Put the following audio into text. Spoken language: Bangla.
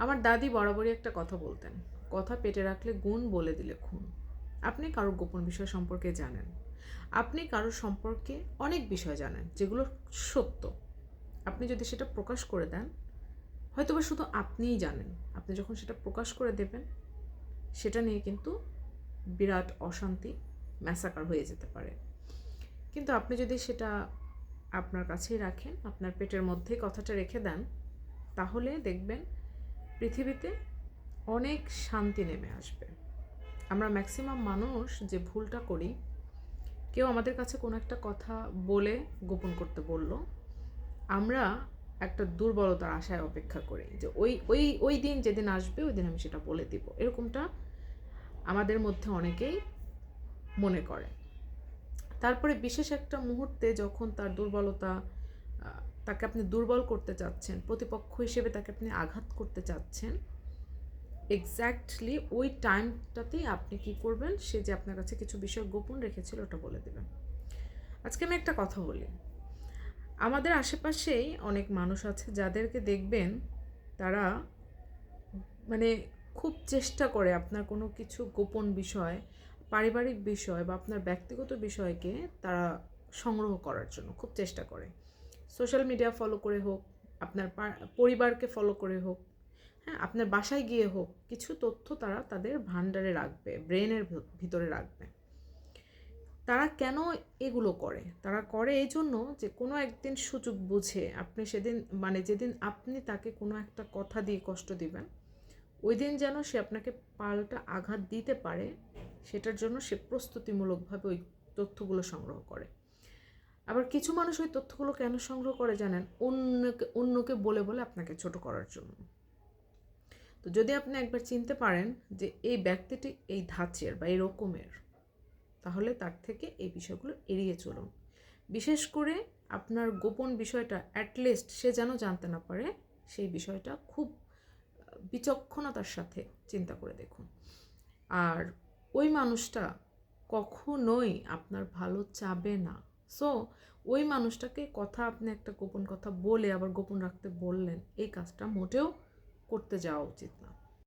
আমার দাদি বরাবরই একটা কথা বলতেন, কথা পেটে রাখলে গুণ, বলে দিলে খুন। আপনি কারোর গোপন বিষয় সম্পর্কে জানেন, আপনি কারোর সম্পর্কে অনেক বিষয় জানেন যেগুলো সত্য। আপনি যদি সেটা প্রকাশ করে দেন, হয়তোবা শুধু আপনিই জানেন। আপনি যখন সেটা প্রকাশ করে দেবেন, সেটা নিয়ে কিন্তু বিরাট অশান্তি, ম্যাসাকার হয়ে যেতে পারে। কিন্তু আপনি যদি সেটা আপনার কাছেই রাখেন, আপনার পেটের মধ্যেই কথাটা রেখে দেন, তাহলে দেখবেন পৃথিবীতে অনেক শান্তি নেমে আসবে। আমরা ম্যাক্সিমাম মানুষ যে ভুলটা করি, কেউ আমাদের কাছে কোনো একটা কথা বলে গোপন করতে বলল, আমরা একটা দুর্বলতার আশায় অপেক্ষা করি যে ওই ওই ওই দিন যেদিন আসবে ওই দিন আমি সেটা বলে দিব। এরকমটা আমাদের মধ্যে অনেকেই মনে করে। তারপরে বিশেষ একটা মুহূর্তে যখন তার দুর্বলতা, তাকে আপনি দুর্বল করতে চাচ্ছেন, প্রতিপক্ষ হিসেবে তাকে আপনি আঘাত করতে চাচ্ছেন, এক্স্যাক্টলি ওই টাইমটাতেই আপনি কি করবেন, সে যে আপনার কাছে কিছু বিষয় গোপন রেখেছিল ওটা বলে দেবেন। আজকে আমি একটা কথা বলি, আমাদের আশেপাশেই অনেক মানুষ আছে যাদেরকে দেখবেন তারা মানে খুব চেষ্টা করে আপনার কোনো কিছু গোপন বিষয়, পারিবারিক বিষয় বা আপনার ব্যক্তিগত বিষয়কে তারা সংগ্রহ করার জন্য খুব চেষ্টা করে। সোশ্যাল মিডিয়া ফলো করে হোক, আপনার পরিবারকে ফলো করে হোক, হ্যাঁ, আপনার বাসায় গিয়ে হোক, কিছু তথ্য তারা তাদের ভান্ডারে রাখবে, ব্রেনের ভিতরে রাখবে। তারা কেন এগুলো করে? তারা করে এই জন্য যে কোনো একদিন সুযোগ বুঝে আপনি সেদিন, মানে যেদিন আপনি তাকে কোনো একটা কথা দিয়ে কষ্ট দিবেন, ওই দিন যেন সে আপনাকে পাল্টা আঘাত দিতে পারে, সেটার জন্য সে প্রস্তুতিমূলকভাবে ওই তথ্যগুলো সংগ্রহ করে। আবার কিছু মানুষ ওই তথ্যগুলো কেন সংগ্রহ করে জানেন? অন্যকে বলে বলে আপনাকে ছোট করার জন্য। তো যদি আপনি একবার চিনতে পারেন যে এই ব্যক্তিটি এই ধাঁচের বা এই রকমের, তাহলে তার থেকে এই বিষয়গুলো এড়িয়ে চলুন। বিশেষ করে আপনার গোপন বিষয়টা অ্যাটলিস্ট সে যেন জানতে না পারে, সেই বিষয়টা খুব বিচক্ষণতার সাথে চিন্তা করে দেখুন। আর ওই মানুষটা কখনোই আপনার ভালো চাবে না। সো ওই মানুষটাকে কথা, আপনি একটা গোপন কথা বলে আবার গোপন রাখতে বললেন, এই কাজটা মোটেও করতে যাওয়া উচিত না।